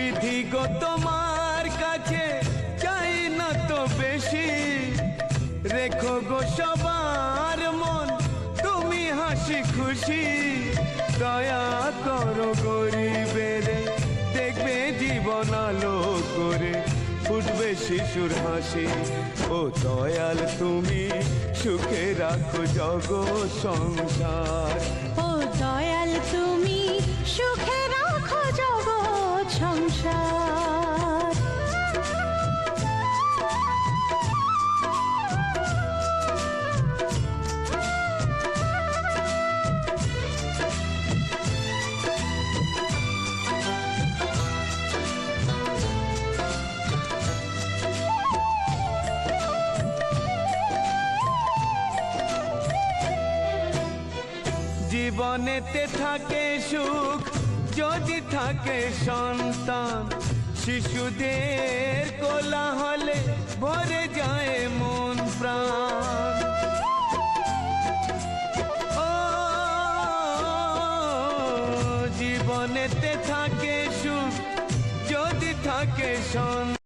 বিধি গো তোমার কাছে চাই না তো বেশি, রেখো গো সবার মন তুমি হাসি খুশি। দয়া করো গরিবের, দেখবে জীবন আলো করে উঠবে শিশুর হাসি। ও দয়াল তুমি সুখে রাখো জগৎ সংসার। ও দয়াল তুমি সুখে রাখো জগৎ সংসার। জীবনেতে থাকে সুখ যদি থাকে সন্তান, শিশুদের কোলাহলে ভরে যায় মন প্রাণ। ও জীবনেতে থাকে সুখ যদি থাকে সন্তান,